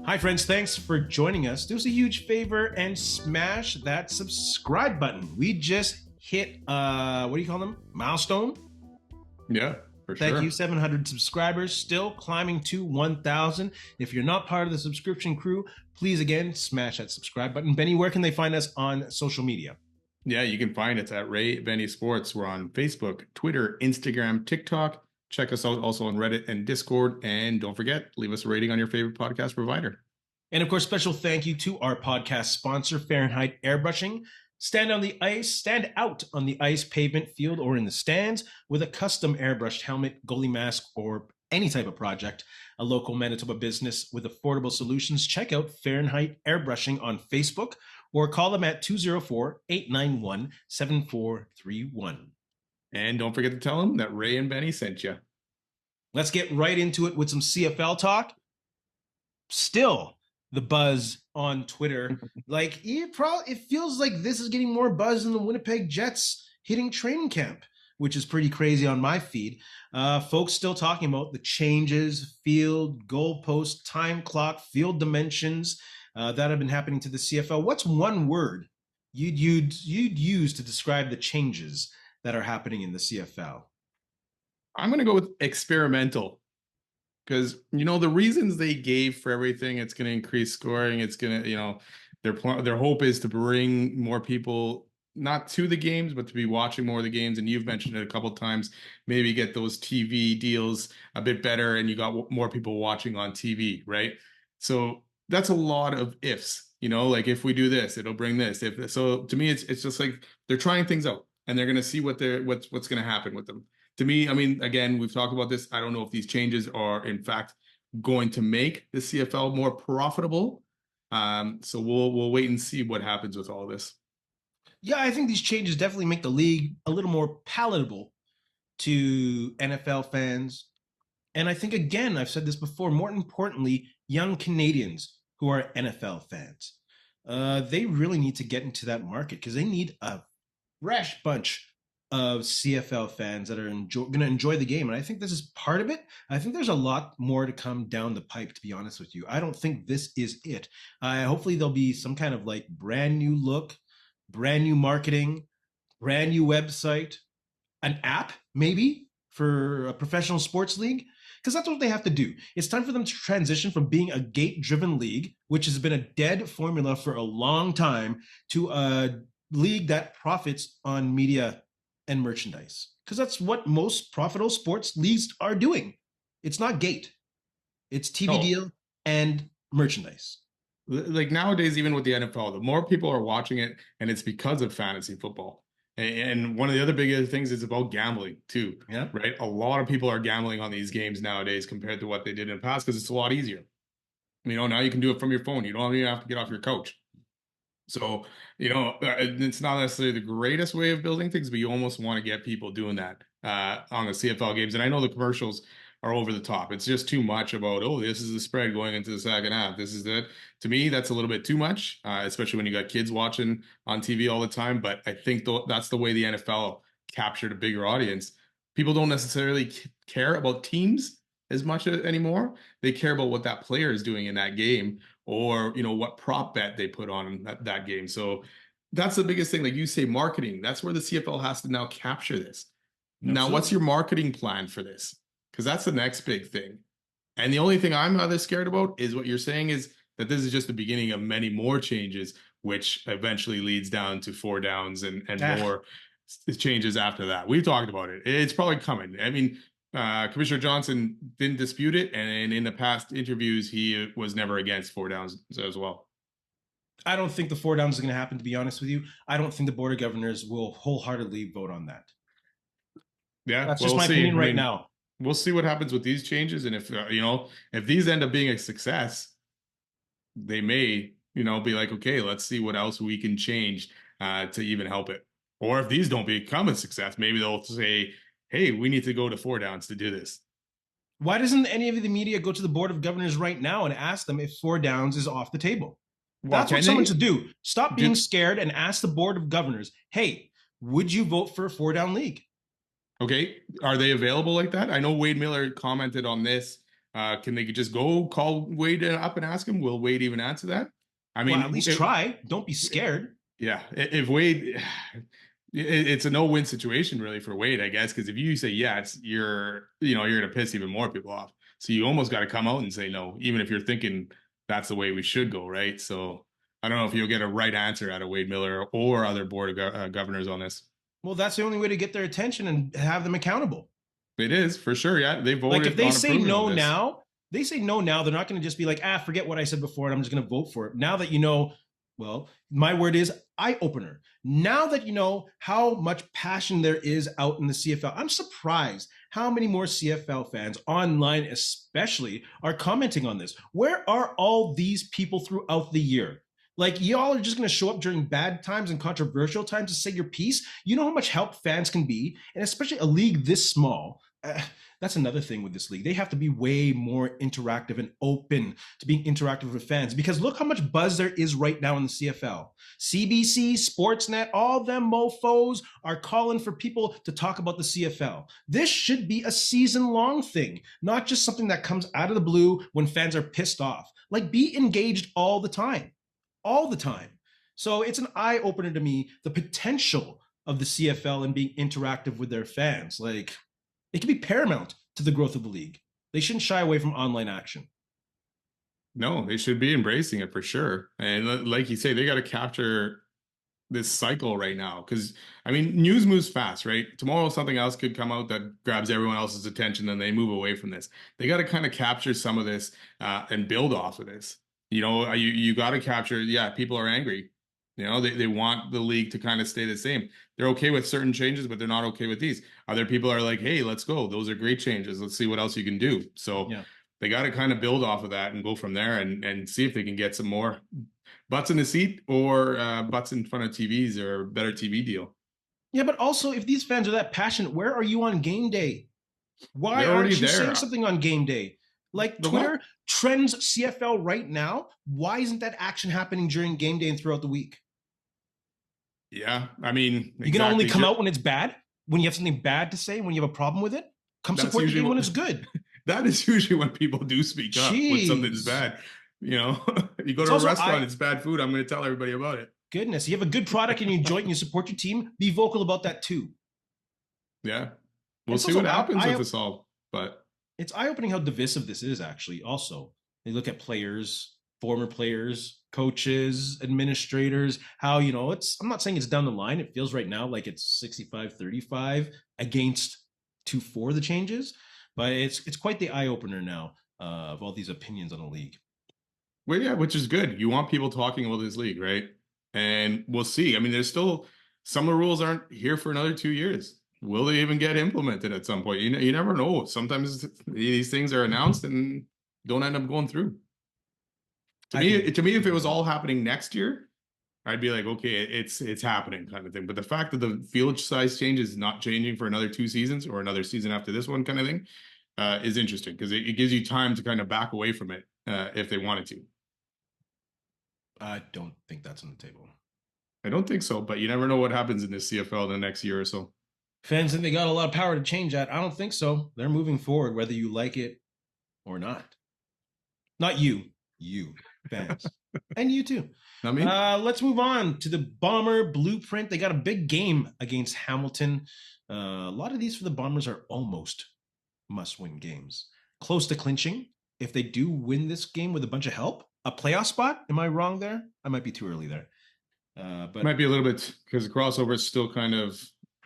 Hi, friends. Thanks for joining us. Do us a huge favor and smash that subscribe button. We just hit, what do you call them? Milestone? Yeah, for sure. Thank you. 700 subscribers, still climbing to 1,000. If you're not part of the subscription crew, please, again, smash that subscribe button. Benny, where can they find us on social media? Yeah, you can find us at Ray Benny Sports. We're on Facebook, Twitter, Instagram, TikTok. Check us out also on Reddit and Discord. And don't forget, leave us a rating on your favorite podcast provider. And of course, special thank you to our podcast sponsor, Fahrenheit Airbrushing. Stand out on the ice, pavement, field, or in the stands with a custom airbrushed helmet, goalie mask, or any type of project. A local Manitoba business with affordable solutions. Check out Fahrenheit Airbrushing on Facebook or call them at 204-891-7431. And don't forget to tell them that Ray and Benny sent you. Let's get right into it with some CFL talk. Still the buzz on Twitter. Like, it feels like this is getting more buzz than the Winnipeg Jets hitting training camp, which is pretty crazy on my feed. Folks still talking about the changes, field, goalpost, time clock, field dimensions that have been happening to the CFL. What's one word you'd use to describe the changes that are happening in the CFL? I'm going to go with experimental. Because, the reasons they gave for everything, it's going to increase scoring. It's going to, their hope is to bring more people, not to the games, but to be watching more of the games. And you've mentioned it a couple of times, maybe get those TV deals a bit better and you got more people watching on TV, right? So that's a lot of ifs, like if we do this, it'll bring this. So to me, it's just like they're trying things out and they're going to see what's going to happen with them. To me, again, we've talked about this. I don't know if these changes are, in fact, going to make the CFL more profitable. So we'll wait and see what happens with all this. Yeah, I think these changes definitely make the league a little more palatable to NFL fans. And I think, again, I've said this before, more importantly, young Canadians who are NFL fans. They really need to get into that market because they need a fresh bunch of CFL fans that are going to enjoy the game. And I think this is part of it. I think there's a lot more to come down the pipe, to be honest with you. I don't think this is it. Hopefully there'll be some kind of like brand new look, brand new marketing, brand new website, an app maybe for a professional sports league, because that's what they have to do. It's time for them to transition from being a gate-driven league, which has been a dead formula for a long time, to a league that profits on media and merchandise, because that's what most profitable sports leagues are doing. It's not gate, it's TV deal and merchandise. Like nowadays, even with the NFL, the more people are watching it, and it's because of fantasy football. And one of the other big things is about gambling too. Yeah, right. A lot of people are gambling on these games nowadays compared to what they did in the past because it's a lot easier. Now you can do it from your phone. You don't even have to get off your couch. So, it's not necessarily the greatest way of building things, but you almost want to get people doing that on the CFL games. And I know the commercials are over the top. It's just too much about, this is the spread going into the second half. This is it. To me, that's a little bit too much, especially when you got kids watching on TV all the time. But I think that's the way the NFL captured a bigger audience. People don't necessarily care about teams as much anymore. They care about what that player is doing in that game, or what prop bet they put on that game. So that's the biggest thing. Like you say, marketing. That's where the CFL has to now capture this. Absolutely. Now, what's your marketing plan for this? Because that's the next big thing. And the only thing I'm rather scared about is what you're saying is that this is just the beginning of many more changes, which eventually leads down to 4 downs and more changes after that. We've talked about it. It's probably coming. Commissioner Johnson didn't dispute it, and in the past interviews, he was never against 4 downs as well. I don't think the 4 downs is going to happen, to be honest with you. I don't think the Board of Governors will wholeheartedly vote on that. Yeah, that's just my opinion right now. We'll see what happens with these changes, and if these end up being a success, they may be like, okay, let's see what else we can change to even help it. Or if these don't become a success, maybe they'll say, hey, we need to go to 4 downs to do this. Why doesn't any of the media go to the Board of Governors right now and ask them if 4 downs is off the table? Well, that's what someone should do. Stop being scared and ask the Board of Governors, hey, would you vote for a 4 down league? Okay, are they available like that? I know Wade Miller commented on this. Can they just go call Wade up and ask him? Will Wade even answer that? I Well, at mean, least try. Don't be scared. yeah, if Wade, it's a no-win situation really for Wade, I guess, because if you say yes, you're gonna piss even more people off. So you almost got to come out and say no, even if you're thinking that's the way we should go, right? So I don't know if you'll get a right answer out of Wade Miller or other board of governors on this. Well, that's the only way to get their attention and have them accountable. It is for sure. Yeah, they Like if voted they on say approving of no this. now, they say no now, they're not going to just be like, forget what I said before and I'm just going to vote for it. Now that you know, well, my word is eye opener. Now that you know how much passion there is out in the CFL, I'm surprised how many more CFL fans online, especially, are commenting on this. Where are all these people throughout the year? Like, y'all are just going to show up during bad times and controversial times to say your piece. You know how much help fans can be, and especially a league this small. That's another thing with this league. They have to be way more interactive and open to being interactive with fans because look how much buzz there is right now in the CFL. CBC, Sportsnet, all them mofos are calling for people to talk about the CFL. This should be a season-long thing, not just something that comes out of the blue when fans are pissed off. Like, be engaged all the time. All the time. So it's an eye opener to me, the potential of the CFL and being interactive with their fans. Like, it can be paramount to the growth of the league. They shouldn't shy away from online action. No, they should be embracing it for sure. And like you say, they got to capture this cycle right now because I mean, news moves fast, right? Tomorrow something else could come out that grabs everyone else's attention, and they move away from this. They got to kind of capture some of this and build off of this. You got to capture. Yeah, people are angry. They want the league to kind of stay the same. They're okay with certain changes, but they're not okay with these. Other people are like, hey, let's go. Those are great changes. Let's see what else you can do. So Yeah. they got to kind of build off of that and go from there and see if they can get some more butts in the seat or butts in front of TVs or a better TV deal. Yeah, but also, if these fans are that passionate, where are you on game day? Why They're already aren't you there. saying something on game day? Like The one, Twitter trends CFL right now. Why isn't that action happening during game day and throughout the week? yeah, I mean, You can only exactly. come out when it's bad, when you have something bad to say, when you have a problem with it. Come That's support the usually game when what it's good. that is usually when people do speak up when something's Jeez. bad. You know, you go It's to a also restaurant, it's bad food. I'm going to tell everybody about it. goodness, you have a good product and you enjoy it and you support your team, be vocal about that too. Yeah, we'll It's see also what happens with this all. But it's eye-opening how divisive this is actually also. They look at players, former players, coaches, administrators, how, it's I'm not saying it's down the line. It feels right now like it's 65-35 against 2 for the changes, but it's quite the eye-opener now of all these opinions on the league. well, yeah, which is good. You want people talking about this league, right? And we'll see. I mean, there's still some of the rules aren't here for another 2 years. Will they even get implemented at some point? You never know. Sometimes these things are announced and don't end up going through. I think To me, if it was you're all happening next year, I'd be like, okay, it's happening kind of thing. But the fact that the field size change is not changing for another 2 seasons or another season after this one kind of thing is interesting because it gives you time to kind of back away from it if they wanted to. I don't think that's on the table. I don't think so, but you never know what happens in this CFL in the next year or so. Fans think they got a lot of power to change that. I don't think so. They're moving forward, whether you like it or not. Not you fans, and you too. Not me? Let's move on to the Bomber Blueprint. They got a big game against Hamilton. A lot of these for the Bombers are almost must-win games, close to clinching. If they do win this game with a bunch of help, a playoff spot. Am I wrong there? I might be too early there. But Might be a little bit because the crossover is still kind of.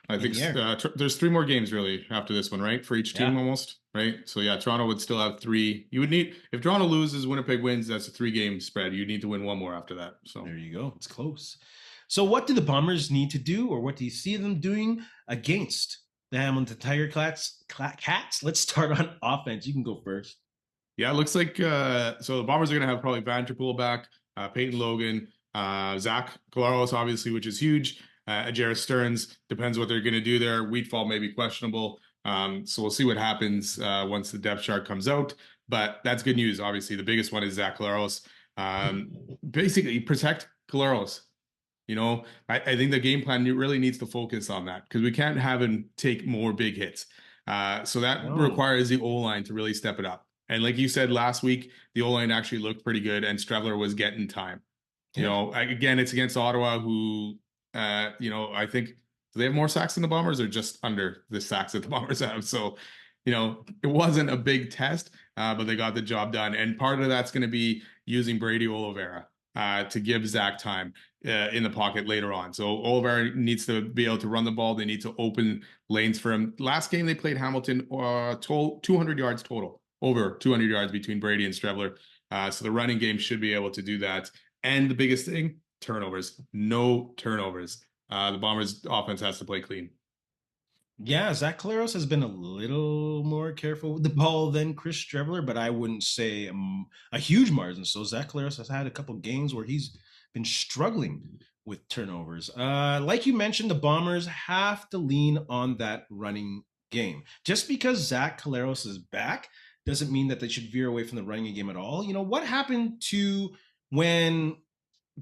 I in think the air. there's 3 more games really after this one, right? For each team Yeah. almost, right? So yeah, Toronto would still have 3. You would need if Toronto loses, Winnipeg wins. That's a 3-game spread. You need to win one more after that. So There you go. It's close. So, what do the Bombers need to do, or what do you see them doing against the Hamilton Tiger Cats? Let's start on offense. You can go first. yeah, it looks like so the Bombers are gonna have probably Vanderpool back, Peyton Logan, Zach Collaros, obviously, which is huge. Jarrett Stearns depends what they're gonna do there. Wheatfall may be questionable. So we'll see what happens once the depth chart comes out. But that's good news. Obviously, the biggest one is Zach Collaros. Basically, protect Collaros. I think the game plan really needs to focus on that because we can't have him take more big hits. So that No. requires the O-line to really step it up. And like you said last week, the O-line actually looked pretty good, and Strevler was getting time. Yeah. Again, it's against Ottawa, who, I think, do they have more sacks than the Bombers or just under the sacks that the Bombers have? So, it wasn't a big test, but they got the job done. And part of that's going to be using Brady Oliveira to give Zach time in the pocket later on. So Oliveira needs to be able to run the ball. They need to open lanes for him. Last game they played Hamilton, 200 yards total, over 200 yards between Brady and Strevler. So the running game should be able to do that. And the biggest thing, turnovers. No turnovers. The Bombers offense has to play clean. Yeah, Zach Collaros has been a little more careful with the ball than Chris Streveler, but I wouldn't say a huge margin. So Zach Collaros has had a couple games where he's been struggling with turnovers. Like you mentioned, the Bombers have to lean on that running game. Just because Zach Collaros is back doesn't mean that they should veer away from the running game at all. What happened to when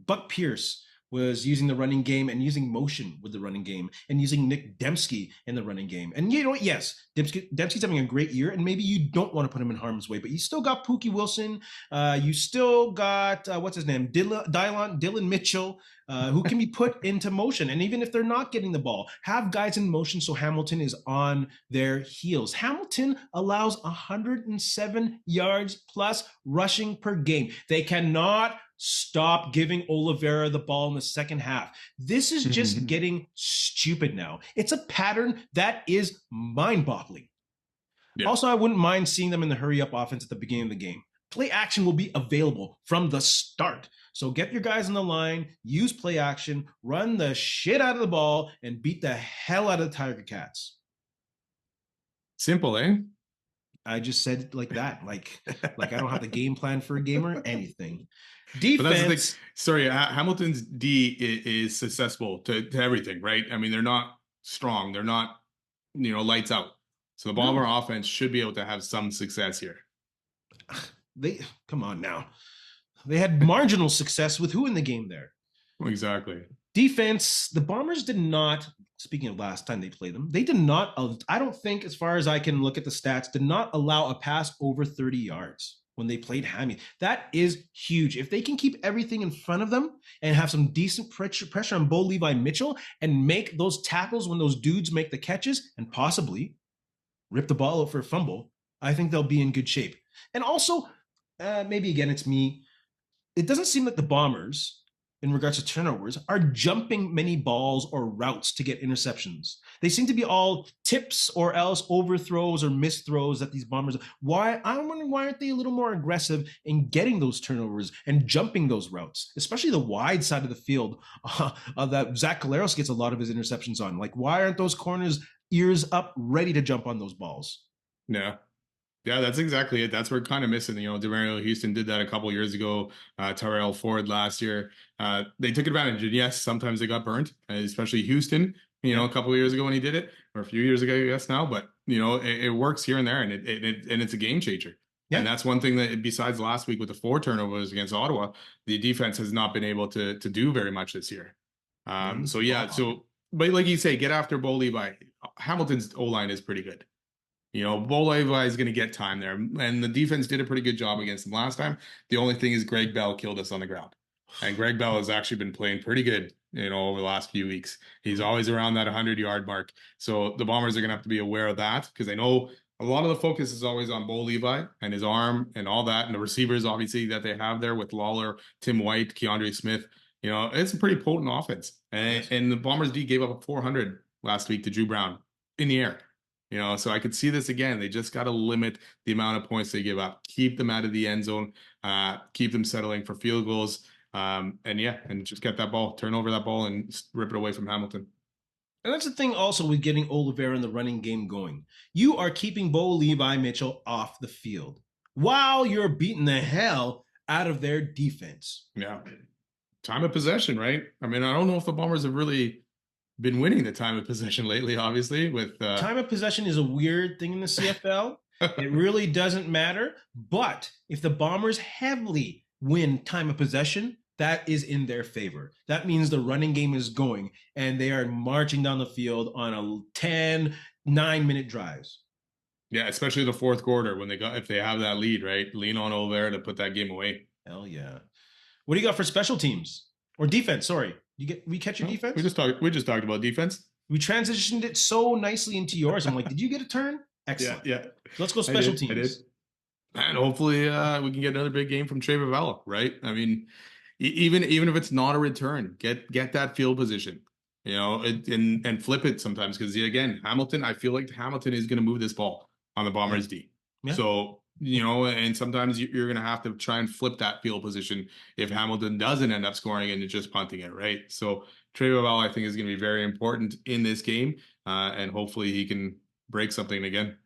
Buck Pierce was using the running game and using motion with the running game and using Nick Dembski in the running game. And yes, Dembski's having a great year, and maybe you don't want to put him in harm's way, but you still got Pookie Wilson. You still got, what's his name? Dylan Mitchell, who can be put into motion. And even if they're not getting the ball, have guys in motion so Hamilton is on their heels. Hamilton allows 107 yards plus rushing per game. They cannot stop giving Oliveira the ball in the second half. This is just getting stupid now. It's a pattern that is mind-boggling. Yeah. Also, I wouldn't mind seeing them in the hurry-up offense at the beginning of the game. Play action will be available from the start. So get your guys on the line, use play action, run the shit out of the ball, and beat the hell out of the Tiger Cats. Simple, eh? I just said it like that. Like I don't have the game plan for a game or anything. Defense. But that's the thing. Sorry, Hamilton's D is successful to everything, right? I mean, they're not strong. They're not, lights out. So the Bomber offense should be able to have some success here. Come on now. They had marginal success with who in the game there? Exactly. Defense, the Bombers did not, speaking of last time they played them, they did not, I don't think, as far as I can look at the stats, did not allow a pass over 30 yards when they played Hammy. That is huge. If they can keep everything in front of them and have some decent pressure on Bo Levi Mitchell and make those tackles when those dudes make the catches and possibly rip the ball out for a fumble, I think they'll be in good shape. And also, maybe again, it's me. It doesn't seem like the Bombers, in regards to turnovers, are jumping many balls or routes to get interceptions. They seem to be all tips or else overthrows or missed throws that these Bombers. I'm wondering why aren't they a little more aggressive in getting those turnovers and jumping those routes, especially the wide side of the field that Zach Collaros gets a lot of his interceptions on. Like, why aren't those corners ears up, ready to jump on those balls? Yeah, that's exactly it. That's where we're kind of missing. DeMario Houston did that a couple years ago. Tyrell Ford last year. They took advantage. And yes, sometimes they got burnt, especially Houston, a couple of years ago when he did it, or a few years ago, I guess now. But, it works here and there, and it's a game changer. Yeah. And that's one thing that, besides last week with the 4 turnovers against Ottawa, the defense has not been able to do very much this year. But like you say, get after Bo Levi. Hamilton's O-line is pretty good. Bo Levi is going to get time there. And the defense did a pretty good job against him last time. The only thing is Greg Bell killed us on the ground. And Greg Bell has actually been playing pretty good, over the last few weeks. He's always around that 100-yard mark. So the Bombers are going to have to be aware of that because I know a lot of the focus is always on Bo Levi and his arm and all that. And the receivers, obviously, that they have there with Lawler, Tim White, Keandre Smith. It's a pretty potent offense. And the Bombers D gave up 400 last week to Drew Brown in the air. So I could see this again. They just got to limit the amount of points they give up, keep them out of the end zone, keep them settling for field goals, and just get that ball, turn over that ball, and rip it away from Hamilton. And that's the thing also with getting Oliveira in the running game going. You are keeping Bo Levi Mitchell off the field while you're beating the hell out of their defense. Yeah. Time of possession, right? I mean, I don't know if the Bombers have really been winning the time of possession lately, obviously. With time of possession is a weird thing in the CFL. It really doesn't matter. But if the Bombers heavily win time of possession, that is in their favor. That means the running game is going and they are marching down the field on a 10, 9-minute drives. Yeah, especially the fourth quarter when if they have that lead, right? Lean on over there to put that game away. Hell yeah. What do you got for special teams or defense? Sorry, we catch your No, defense? we just talked about defense. We transitioned it so nicely into yours. I'm like, did you get a turn? Yeah, Excellent. yeah. So let's go special I did. teams. And hopefully we can get another big game from Trey Vavella, right? I mean, even if it's not a return, get that field position, and flip it sometimes because again, Hamilton, I feel like Hamilton is going to move this ball on the Bombers D. Yeah. So, and sometimes you're going to have to try and flip that field position if Hamilton doesn't end up scoring and just punting it, right? So Trey Vavella, I think, is going to be very important in this game, and hopefully he can break something again.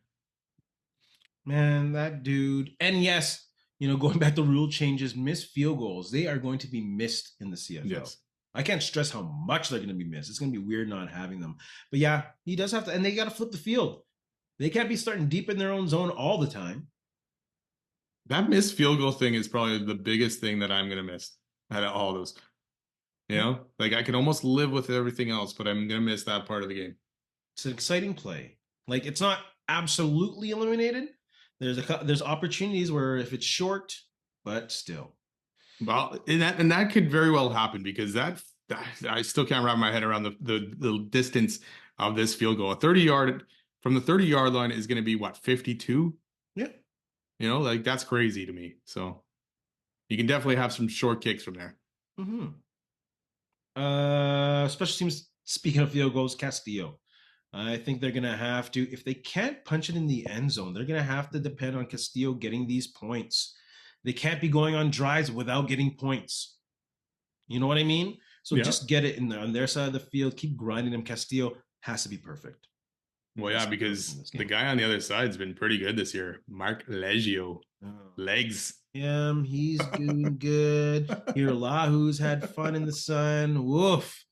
Man, that dude. And yes, going back to rule changes, missed field goals, they are going to be missed in the CFL. Yes. I can't stress how much they're going to be missed. It's going to be weird not having them. But yeah, he does have to, and they got to flip the field. They can't be starting deep in their own zone all the time. That missed field goal thing is probably the biggest thing that I'm going to miss out of all those. Like I can almost live with everything else, but I'm going to miss that part of the game. It's an exciting play. Like it's not absolutely eliminated. There's opportunities where if it's short, but still. Well, and that could very well happen because that I still can't wrap my head around the distance of this field goal. A 30-yard from the 30-yard line is going to be what, 52? Yeah. Like that's crazy to me. So you can definitely have some short kicks from there. Mm-hmm. Special teams, speaking of field goals, Castillo. I think they're going to have to, if they can't punch it in the end zone, they're going to have to depend on Castillo getting these points. They can't be going on drives without getting points. You know what I mean? So just get it in there on their side of the field. Keep grinding them. Castillo has to be perfect. Well, yeah, because the guy on the other side's been pretty good this year. Mark Leggio. Legs. Yeah, he's doing good. Here, Lahu's had fun in the sun. Woof.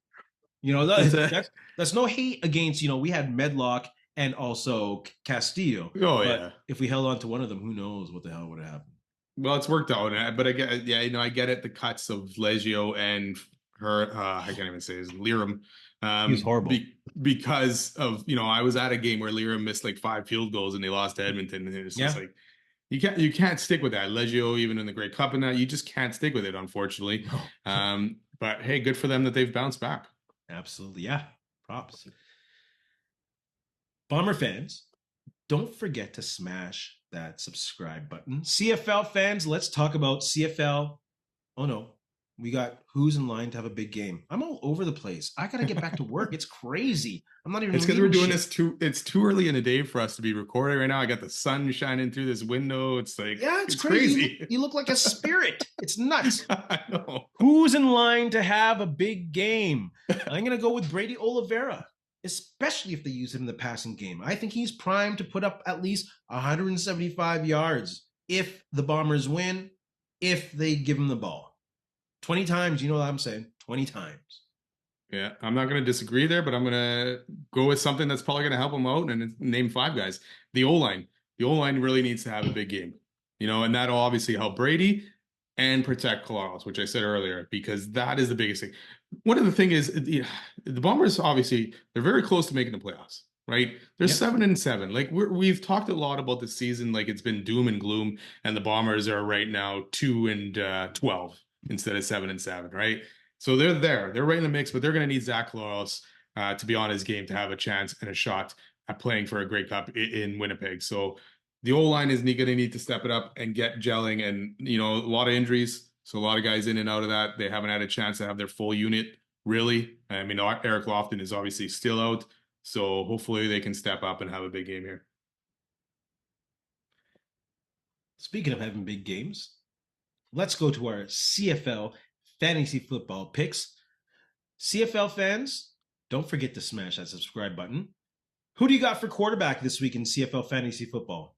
That's no hate against, we had Medlock and also Castillo. Oh, but yeah. if we held on to one of them, who knows what the hell would have happened. Well, it's worked out, but I get it. The cuts of Leggio and her, I can't even say his Liram. He was horrible because of I was at a game where Liram missed like 5 field goals and they lost to Edmonton, and it's just like you can't stick with that. Leggio, even in the Grey Cup and that, you just can't stick with it, unfortunately. No. But hey, good for them that they've bounced back. Absolutely, yeah. Props. Bomber fans, don't forget to smash that subscribe button. CFL fans, let's talk about CFL. Oh no, we got who's in line to have a big game. I'm all over the place. I gotta get back to work. It's crazy. I'm not even. It's because we're doing this it's too early in the day for us to be recording right now. I got the sun shining through this window. It's like it's crazy. You look like a spirit. It's nuts. I know. Who's in line to have a big game? I'm gonna go with Brady Oliveira, especially if they use him in the passing game. I think he's primed to put up at least 175 yards if the Bombers win, if they give him the ball. 20 times, you know what I'm saying? 20 times. Yeah, I'm not going to disagree there, but I'm going to go with something that's probably going to help him out and name 5 guys. The O-line. The O-line really needs to have a big game, and that'll obviously help Brady and protect Collaros, which I said earlier, because that is the biggest thing. One of the thing is the Bombers, obviously, they're very close to making the playoffs, right? They're 7-7. Like we've talked a lot about the season, like it's been doom and gloom, and the Bombers are right now 2-12 instead of 7-7, right? So they're there. They're right in the mix, but they're going to need Zach Collaros to be on his game to have a chance and a shot at playing for a Grey Cup in Winnipeg. So the O-line is going to need to step it up and get gelling, and a lot of injuries, so a lot of guys in and out of that. They haven't had a chance to have their full unit, really. I mean, Eric Lofton is obviously still out, so hopefully they can step up and have a big game here. Speaking of having big games, let's go to our CFL Fantasy Football picks. CFL fans, don't forget to smash that subscribe button. Who do you got for quarterback this week in CFL Fantasy Football?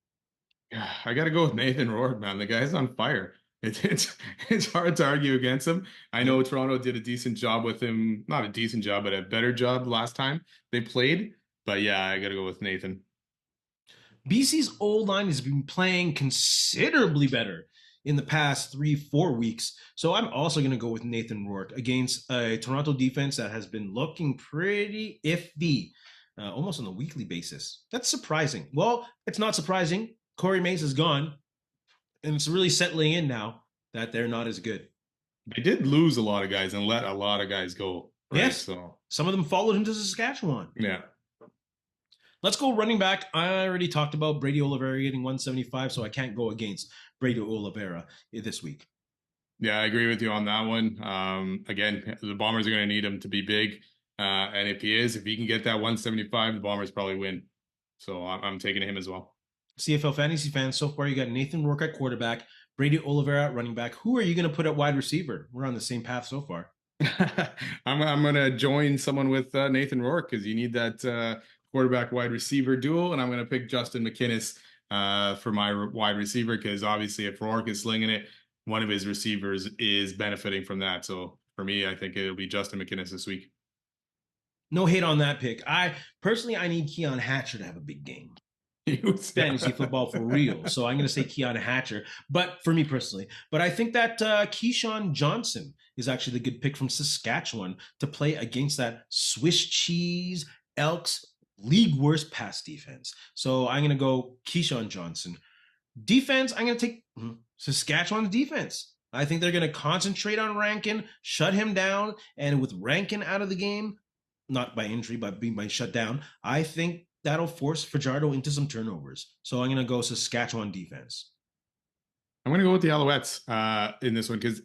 I got to go with Nathan Rourke, man. The guy's on fire. It's hard to argue against him. I know Toronto did a decent job with him. Not a decent job, but a better job last time they played. But yeah, I got to go with Nathan. BC's O-line has been playing considerably better. in the past 3-4 weeks. So I'm also going to go with Nathan Rourke against a Toronto defense that has been looking pretty iffy, almost on a weekly basis. That's surprising. Well, it's not surprising. Corey Mace is gone, and it's really settling in now that they're not as good. They did lose a lot of guys and let a lot of guys go, right? Yes, So some of them followed him to Saskatchewan. yeah. Let's go running back. I already talked about Brady Oliveira getting 175, so I can't go against Brady Oliveira this week. Yeah, I agree with you on that one. Again, the Bombers are going to need him to be big. And if he can get that 175, the Bombers probably win. So I'm taking him as well. CFL Fantasy fans, so far you got Nathan Rourke at quarterback, Brady Oliveira at running back. Who are you going to put at wide receiver? We're on the same path so far. I'm going to join someone with Nathan Rourke because you need that quarterback wide receiver duo. And I'm going to pick Justin McInnis for my wide receiver because obviously if Rourke is slinging it, one of his receivers is benefiting from that. So for me, I think it'll be Justin McInnis this week. No hate on that pick. I need Keon Hatcher to have a big game. Fantasy football for real. So I'm going to say Keon Hatcher, but for me personally. But I think that Keyshawn Johnson is actually the good pick from Saskatchewan to play against that Swiss cheese Elks league worst pass defense. So I'm going to go Keyshawn Johnson. Defense, I'm going to take Saskatchewan's defense. I think they're going to concentrate on Rankin, shut him down, and with Rankin out of the game, not by injury, but being by shut down, I think that'll force Fajardo into some turnovers. So I'm going to go Saskatchewan defense. I'm going to go with the Alouettes in this one because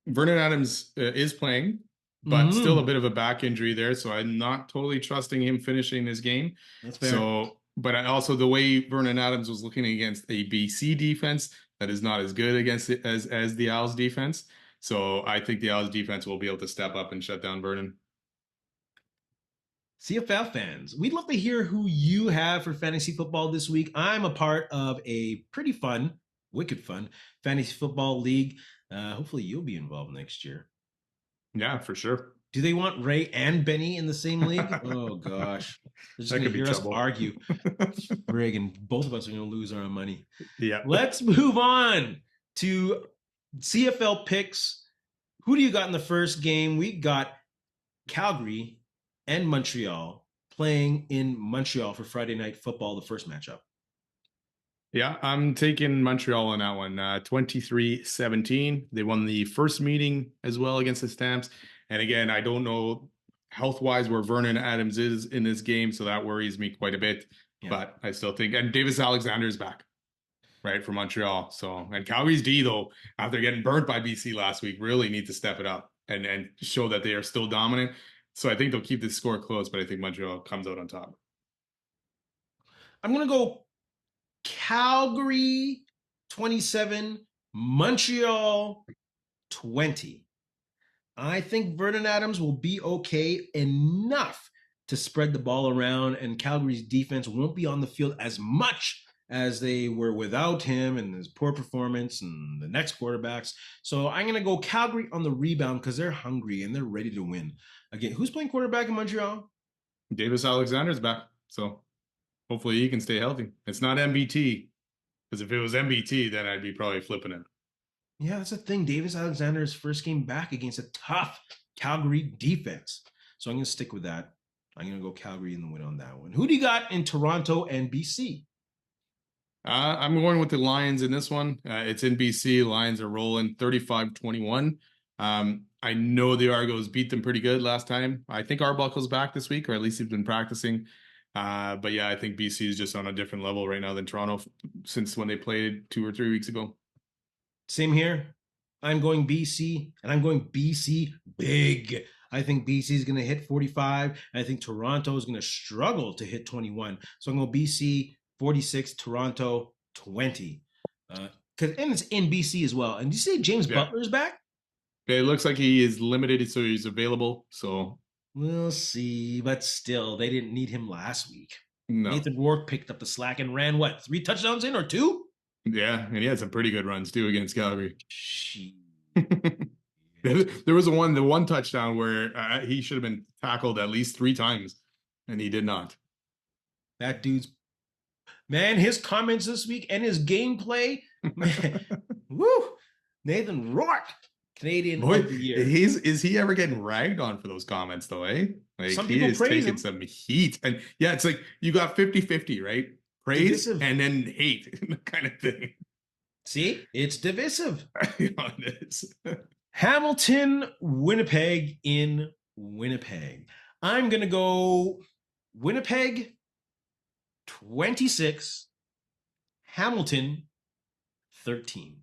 Vernon Adams is playing, but still a bit of a back injury there. So I'm not totally trusting him finishing this game. That's fair. So, but also the way Vernon Adams was looking against a BC defense that is not as good against it as the Owls defense. So I think the Owls defense will be able to step up and shut down Vernon. CFL fans, we'd love to hear who you have for fantasy football this week. I'm a part of a pretty fun, wicked fun fantasy football league. Hopefully you'll be involved next year. Yeah, for sure. Do they want Ray and Benny in the same league? Oh, gosh. They're just going to hear us argue. Frig, and both of us are going to lose our money. Yeah. Let's move on to CFL Picks. Who do you got in the first game? We got Calgary and Montreal playing in Montreal for Friday Night Football, the first matchup. Yeah, I'm taking Montreal on that one. 23-17. They won the first meeting as well against the Stamps. And again, I don't know health-wise where Vernon Adams is in this game, so that worries me quite a bit. Yeah. But I still think, and Davis Alexander is back, right, for Montreal. So, and Calgary's D, though, after getting burnt by BC last week, really need to step it up and show that they are still dominant. So I think they'll keep this score close, but I think Montreal comes out on top. I'm going to go Calgary 27, Montreal 20. I think Vernon Adams will be okay enough to spread the ball around, and Calgary's defense won't be on the field as much as they were without him and his poor performance and the next quarterbacks. So I'm going to go Calgary on the rebound because they're hungry and they're ready to win. Again, who's playing quarterback in Montreal? Davis Alexander's back. So hopefully he can stay healthy. It's not MBT, because if it was MBT, then I'd be probably flipping it. Yeah, that's the thing. Davis Alexander's first game back against a tough Calgary defense. So I'm going to stick with that. I'm going to go Calgary in the win on that one. Who do you got in Toronto and BC? I'm going with the Lions in this one. It's in BC. Lions are rolling 35-21. I know the Argos beat them pretty good last time. I think Arbuckle's back this week, or at least he's been practicing. But yeah, I think BC is just on a different level right now than Toronto since when they played 2 or 3 weeks ago. Same here. I'm going BC, and I'm going BC big. I think BC is going to hit 45, and I think Toronto is going to struggle to hit 21. So I'm going to BC 46, Toronto 20. And it's in BC as well. And did you say James Butler is back? It looks like he is limited, so he's available. So we'll see. But still, they didn't need him last week. No. Nathan Rourke picked up the slack and ran, 3 touchdowns in or 2? Yeah, and he had some pretty good runs, too, against Calgary. There was the one touchdown where he should have been tackled at least 3 times, and he did not. That dude's... Man, his comments this week and his gameplay, man, Woo! Nathan Rourke, Canadian Boy, of the year. is he ever getting ragged on for those comments though, eh? Like Some he people is praise taking him. some heat. And yeah, it's like you got 50-50, right? Praise Divisive. and then hate kind of thing. See, it's divisive. You know, it is. Hamilton, Winnipeg in Winnipeg. I'm going to go Winnipeg 26, Hamilton 13.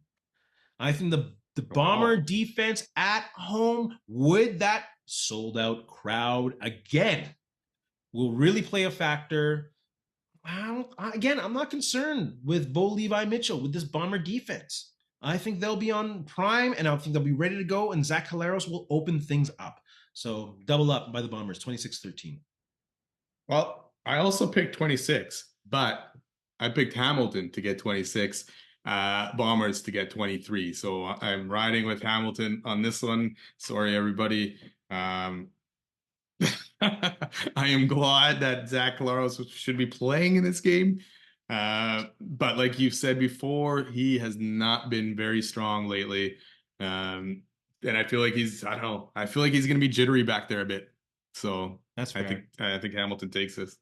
I think the Bomber Wow. defense at home with that sold out crowd again will really play a factor. Again, I'm not concerned with Bo Levi Mitchell with this Bomber defense. I think they'll be on prime, and I think they'll be ready to go, and Zach Caleros will open things up. So double up by the Bombers, 26-13. Well, I also picked 26, but I picked Hamilton to get 26, Bombers to get 23. So I'm riding with Hamilton on this one. Sorry, everybody. I am glad that Zach Caleros should be playing in this game. But like you said before, he has not been very strong lately. And I feel like I don't know, I feel like he's going to be jittery back there a bit. So That's fair. I think Hamilton takes this.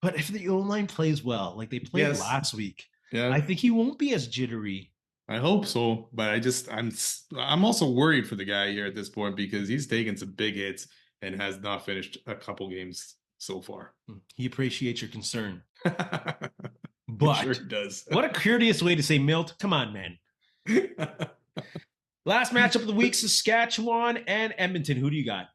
But if the O-line plays well, like they played Yes. last week, Yeah. I think he won't be as jittery. I hope so, but I'm also worried for the guy here at this point because he's taken some big hits and has not finished a couple games so far. He appreciates your concern. But But sure does. What a courteous way to say, Milt. Come on, man. Last matchup of the week, Saskatchewan and Edmonton. Who do you got?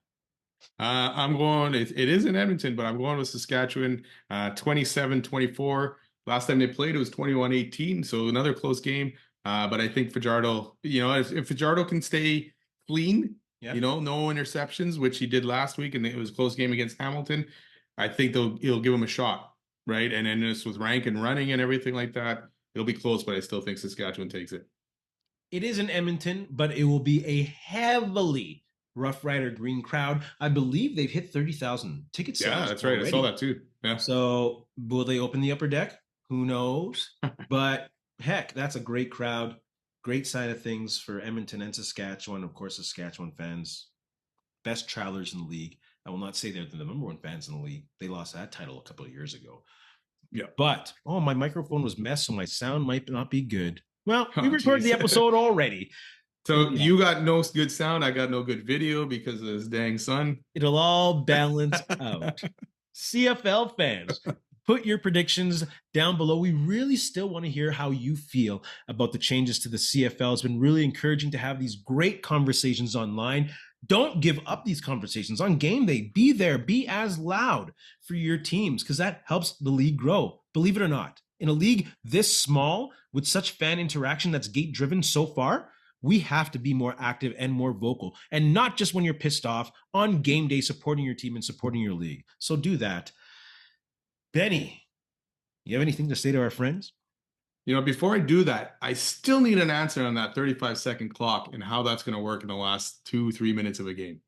I'm going, it is in Edmonton, but I'm going with Saskatchewan 27-24. Last time they played, it was 21-18, so another close game. But I think Fajardo, if Fajardo can stay clean, no interceptions, which he did last week, and it was a close game against Hamilton, I think he'll give him a shot, right? And then this with rank and running and everything like that, it'll be close, but I still think Saskatchewan takes it. It is in Edmonton, but it will be a heavily Rough Rider Green crowd. I believe they've hit 30,000 ticket sales. Yeah, that's right. Already. I saw that too. Yeah. So will they open the upper deck? Who knows? But heck, that's a great crowd. Great side of things for Edmonton and Saskatchewan. Of course, Saskatchewan fans, best travelers in the league. I will not say they're the number one fans in the league. They lost that title a couple of years ago. Yeah. But, my microphone was messed, so my sound might not be good. Well, we recorded the episode already. So you got no good sound. I got no good video because of this dang sun. It'll all balance out. CFL fans, put your predictions down below. We really still want to hear how you feel about the changes to the CFL. It's been really encouraging to have these great conversations online. Don't give up these conversations on game day. Be there. Be as loud for your teams because that helps the league grow. Believe it or not, in a league this small with such fan interaction that's gate driven so far, we have to be more active and more vocal, and not just when you're pissed off on game day, supporting your team and supporting your league. So do that. Benny, you have anything to say to our friends? Before I do that, I still need an answer on that 35-second clock and how that's going to work in the last 2-3 minutes of a game.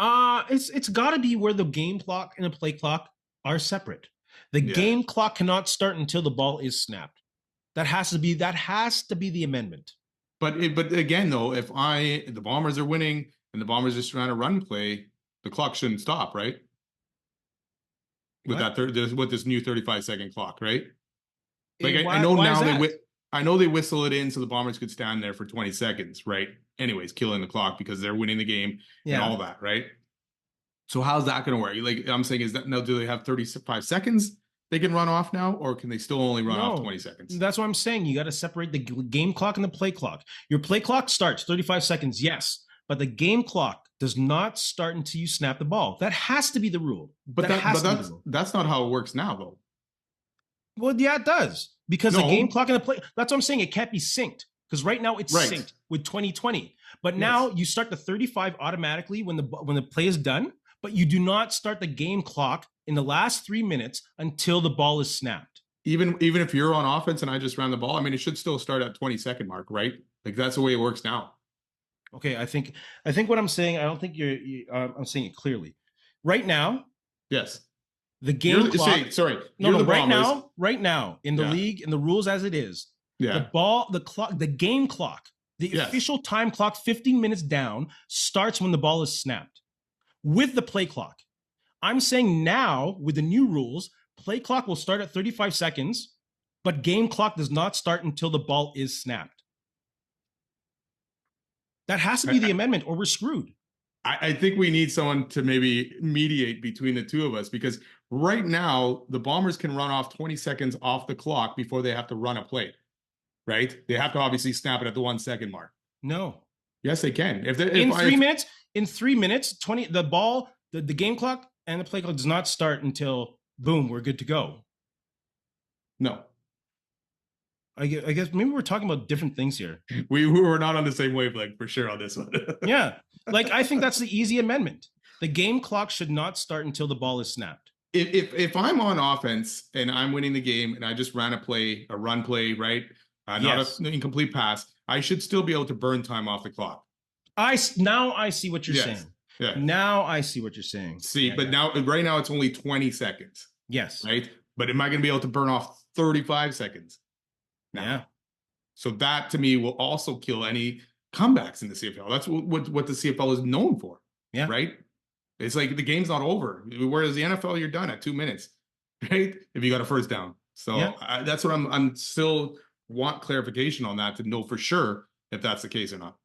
It's got to be where the game clock and the play clock are separate. The game clock cannot start until the ball is snapped. That has to be the amendment. But again, though, if the Bombers are winning and the Bombers just trying to run play, the clock shouldn't stop, right? With with this new 35-second clock, right? Like I know now I know they whistle it in so the Bombers could stand there for 20 seconds, right? Anyways, killing the clock because they're winning the game and all that, right? So how's that going to work? Like I'm saying, is that now do they have 35 seconds they can run off now, or can they still only run off 20 seconds? That's what I'm saying. You got to separate the game clock and the play clock. Your play clock starts 35 seconds, yes, but the game clock does not start until you snap the ball. That has to be the rule. But that's not how it works now, though. Well, yeah, it does. Because the game clock and the play, that's what I'm saying. It can't be synced. Because right now it's synced with 2020. But now you start the 35 automatically when the play is done, but you do not start the game clock in the last 3 minutes until the ball is snapped. Even if you're on offense and I just ran the ball, I mean, it should still start at 20-second mark, right? Like that's the way it works now. Okay, I think what I'm saying, I don't think I'm saying it clearly. Right now, yes. The game clock. Right now, in the league, in the rules as it is, Yeah. The game clock, the official time clock, 15 minutes down, starts when the ball is snapped with the play clock. I'm saying now, with the new rules, play clock will start at 35 seconds, but game clock does not start until the ball is snapped. That has to be the amendment, or we're screwed. I think we need someone to maybe mediate between the two of us, because right now the Bombers can run off 20 seconds off the clock before they have to run a play, right? They have to obviously snap it at the 1 second mark. No. Yes, they can. In 3 minutes, 20, the ball, the game clock and the play clock does not start until boom, we're good to go. No. I guess maybe we're talking about different things here. We were not on the same wavelength for sure on this one. Yeah. Like, I think that's the easy amendment. The game clock should not start until the ball is snapped. If I'm on offense and I'm winning the game and I just ran a run play, right? Not an incomplete pass, I should still be able to burn time off the clock. Now I see what you're saying. Yeah. Now I see what you're saying. Right now it's only 20 seconds. Yes. Right? But am I going to be able to burn off 35 seconds? No. Yeah. So that to me will also kill any comebacks in the CFL. That's what the CFL is known for. Yeah. Right? It's like the game's not over. Whereas the NFL, you're done at 2 minutes, right? If you got a first down. So that's what I'm still want clarification on that to know for sure if that's the case or not.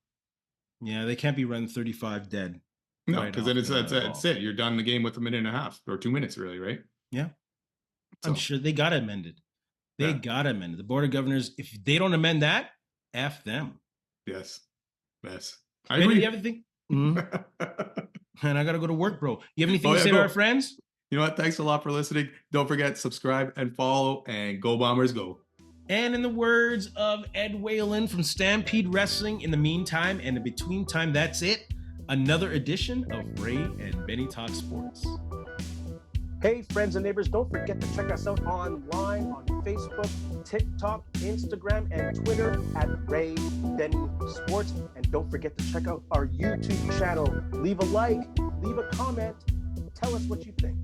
Yeah, they can't be running 35 dead. No, because then that's it. You're done the game with a minute and a half or 2 minutes, really, right? Yeah. So. I'm sure they got to amend it. They got to amend it. The Board of Governors, if they don't amend that, F them. Yes. I agree. You have anything? And I got to go to work, bro. You have anything to say to our friends? You know what? Thanks a lot for listening. Don't forget, subscribe and follow, and go Bombers, go. And in the words of Ed Whalen from Stampede Wrestling, in the meantime and in between time, that's it. Another edition of Ray and Benny Talk Sports. Hey, friends and neighbors, don't forget to check us out online on Facebook, TikTok, Instagram, and Twitter at Ray Benny Sports. And don't forget to check out our YouTube channel. Leave a like, leave a comment, tell us what you think.